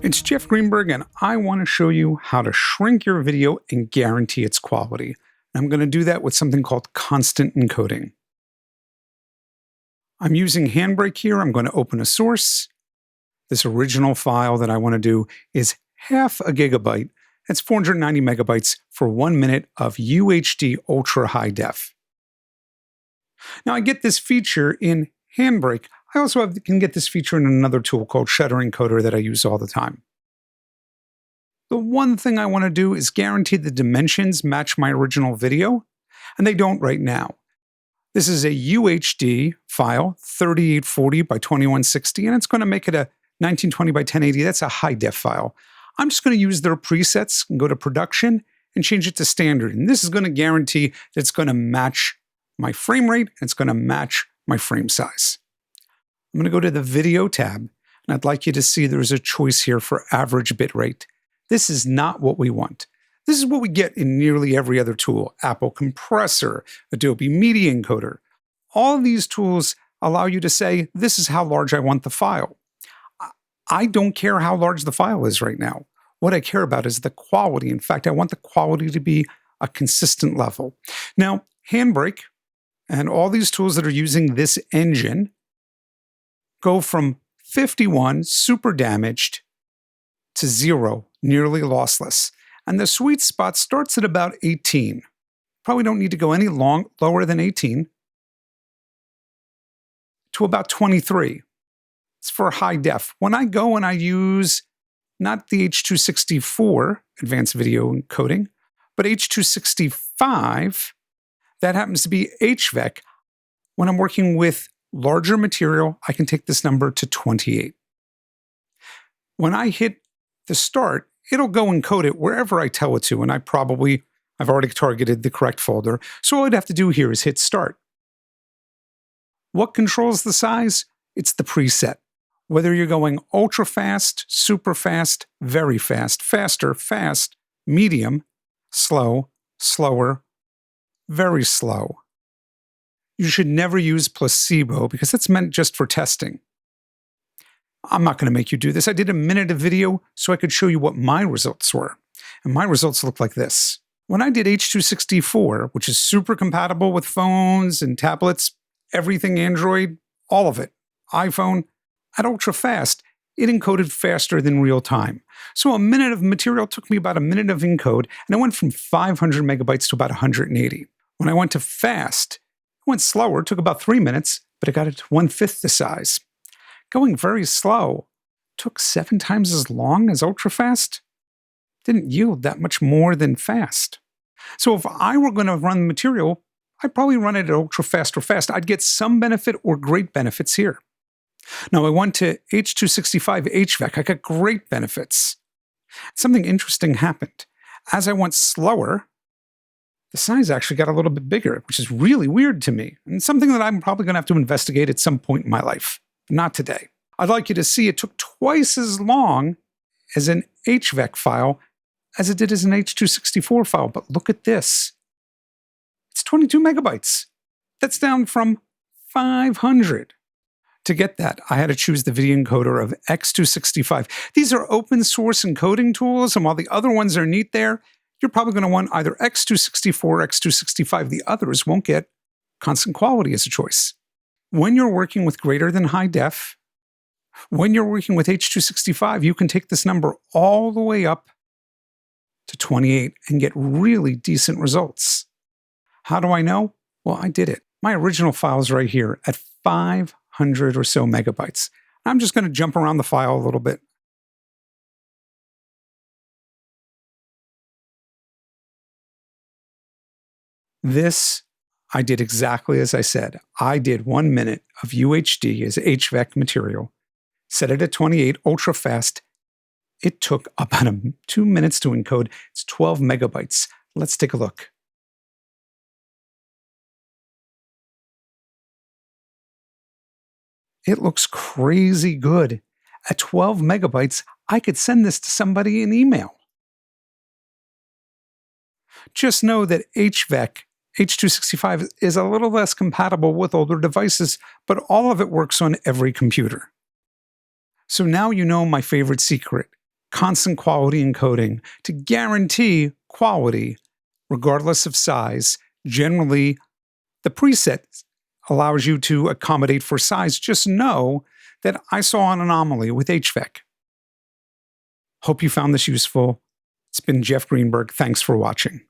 It's Jeff Greenberg, and I want to show you how to shrink your video and guarantee its quality. I'm going to do that with something called Constant Encoding. I'm using Handbrake here. I'm going to open a source. This original file that I want to do is half a gigabyte. That's 490 megabytes for 1 minute of UHD ultra high def. Now I get this feature in Handbrake. I also can get this feature in another tool called Shutter Encoder that I use all the time. The one thing I want to do is guarantee the dimensions match my original video, and they don't right now. This is a UHD file, 3840 by 2160, and it's going to make it a 1920 by 1080. That's a high def file. I'm just going to use their presets and go to production and change it to standard. And this is going to guarantee that it's going to match my frame rate and it's going to match my frame size. I'm going to go to the video tab, and I'd like you to see there's a choice here for average bit rate. This is not what we want. This is what we get in nearly every other tool: Apple Compressor, Adobe Media Encoder. All of these tools allow you to say, this is how large I want the file. I don't care how large the file is right now. What I care about is the quality. In fact, I want the quality to be a consistent level. Now, Handbrake and all these tools that are using this engine go from 51, super damaged, to 0, nearly lossless. And the sweet spot starts at about 18. Probably don't need to go any lower than 18 to about 23. It's for high def. When I go and I use not the H.264 advanced video encoding, but H.265, that happens to be HVEC. When I'm working with larger material, I can take this number to 28. When I hit the start, it'll go encode it wherever I tell it to, and I've already targeted the correct folder. So all I'd have to do here is hit start. What controls the size? It's the preset. Whether you're going ultra fast, super fast, very fast, faster, fast, medium, slow, slower, very slow. You should never use placebo because that's meant just for testing. I'm not going to make you do this. I did a minute of video so I could show you what my results were. And my results look like this. When I did H.264, which is super compatible with phones and tablets, everything Android, all of it, iPhone, at ultra fast, it encoded faster than real time. So a minute of material took me about a minute of encode, and I went from 500 megabytes to about 180. When I went to fast, it went slower, took about 3 minutes, but I got it to 1/5 the size. Going very slow took 7 times as long as ultra fast. Didn't yield that much more than fast. So if I were going to run material, I'd probably run it at ultra fast or fast. I'd get some benefit or great benefits here. Now I went to H.265 HVEC. I got great benefits. Something interesting happened. As I went slower, the size actually got a little bit bigger, which is really weird to me, and something that I'm probably going to have to investigate at some point in my life. Not today. I'd like you to see it took twice as long as an HVEC file as it did as an H.264 file. But look at this. It's 22 megabytes. That's down from 500. To get that, I had to choose the video encoder of X.265. These are open source encoding tools, and while the other ones are neat there, you're probably going to want either X.264 or X.265. The others won't get constant quality as a choice. When you're working with greater than high def, when you're working with H.265, you can take this number all the way up to 28 and get really decent results. How do I know? Well, I did it. My original file is right here at 500 or so megabytes. I'm just going to jump around the file a little bit. This, I did exactly as I said. I did 1 minute of UHD as HVEC material, set it at 28, ultra fast. It took about 2 minutes to encode. It's 12 megabytes. Let's take a look. It looks crazy good. At 12 megabytes, I could send this to somebody in email. Just know that HVEC, H.265, is a little less compatible with older devices, but all of it works on every computer. So now you know my favorite secret. constant quality encoding to guarantee quality regardless of size. Generally, the preset allows you to accommodate for size. Just know that I saw an anomaly with HVAC. Hope you found this useful. It's been Jeff Greenberg. Thanks for watching.